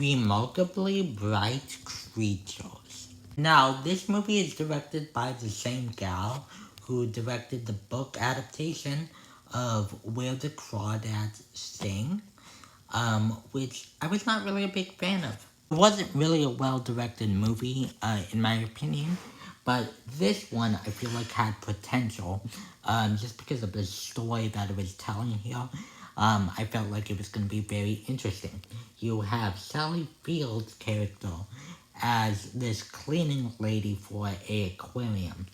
Remarkably Bright Creatures. Now, this movie is directed by the same gal who directed the book adaptation of Where the Crawdads Sing, which I was not really a big fan of. It wasn't really a well-directed movie, in my opinion, but this one I feel like had potential, just because of the story that it was telling here. I felt like it was going to be very interesting. You have Sally Field's character as this cleaning lady for a aquarium,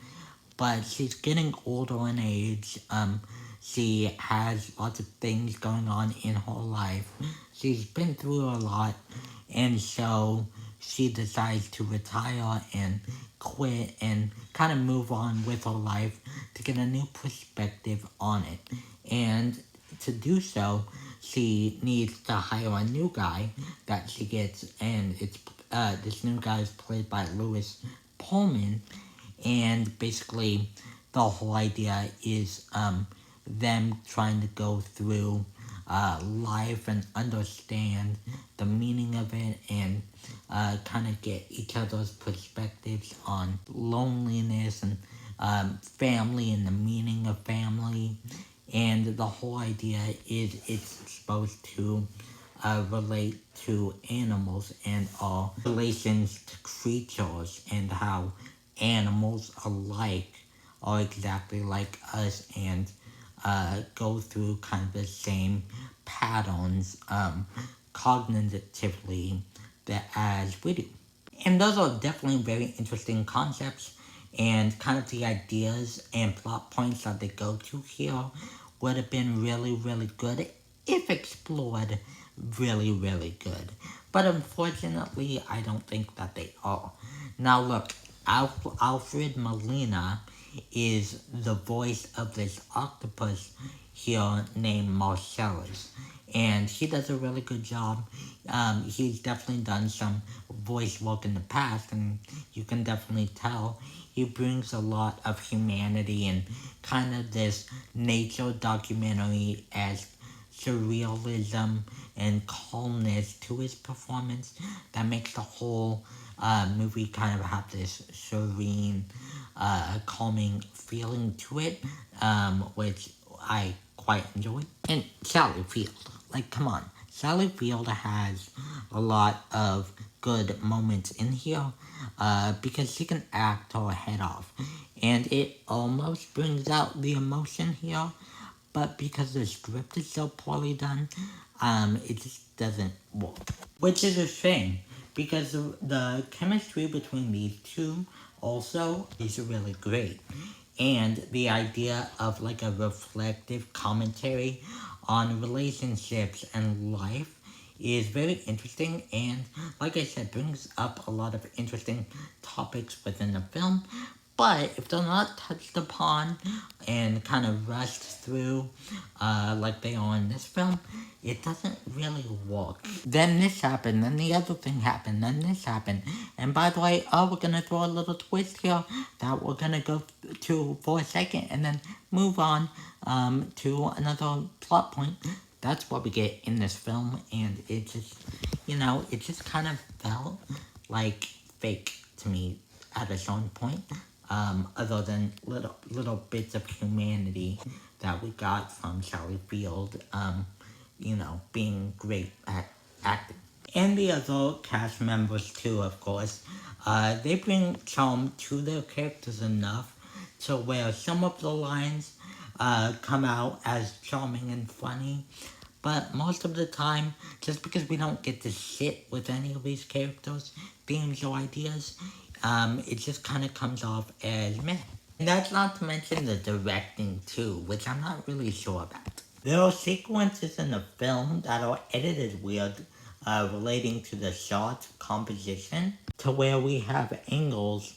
but she's getting older in age. She has lots of things going on in her life. She's been through a lot, and so she decides to retire and quit and kind of move on with her life to get a new perspective on it. And to do so, she needs to hire a new guy that she gets, and it's this new guy is played by Lewis Pullman, and basically the whole idea is them trying to go through life and understand the meaning of it, and kind of get each other's perspectives on loneliness and family and the meaning of family. And the whole idea is it's supposed to relate to animals and our relations to creatures, and how animals alike are exactly like us and go through kind of the same patterns cognitively as we do. And those are definitely very interesting concepts, and kind of the ideas and plot points that they go to here would have been really, really good if explored really good. But unfortunately, I don't think that they are. Now look, Alfred Molina is the voice of this octopus here named Marcellus, and he does a really good job. He's definitely done some voice work in the past, and you can definitely tell he brings a lot of humanity and kind of this nature documentary as surrealism and calmness to his performance that makes the whole movie kind of have this serene, calming feeling to it, which I quite enjoy. And Sally Field, like, come on. Sally Field has a lot of good moments in here, because she can act her head off. And it almost brings out the emotion here, but because the script is so poorly done, it just doesn't work. Which is a shame, because the chemistry between these two also is really great. And the idea of like a reflective commentary on relationships and life is very interesting, and like I said, brings up a lot of interesting topics within the film. But if they're not touched upon and kind of rushed through, like they are in this film, it doesn't really work. Then this happened, then the other thing happened, then this happened. And by the way, we're gonna throw a little twist here that we're gonna go to for a second and then move on to another plot point. That's what we get in this film, and it just, it just kind of felt like fake to me at a certain point. Other than little bits of humanity that we got from Sally Field, being great at acting. And the other cast members too, of course. They bring charm to their characters enough to where some of the lines come out as charming and funny. But most of the time, just because we don't get to sit with any of these characters, themes, or ideas, it just kind of comes off as meh. And that's not to mention the directing too, which I'm not really sure about. There are sequences in the film that are edited weird, relating to the shot composition, to where we have angles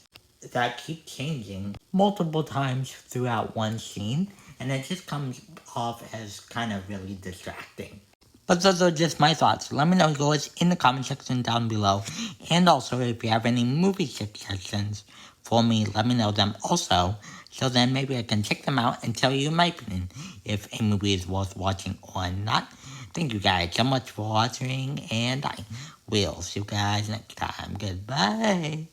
that keep changing multiple times throughout one scene, and it just comes off as kind of really distracting. But those are just my thoughts. Let me know yours in the comment section down below. And also, if you have any movie suggestions for me, let me know them also. So then maybe I can check them out and tell you my opinion if a movie is worth watching or not. Thank you guys so much for watching, and I will see you guys next time. Goodbye.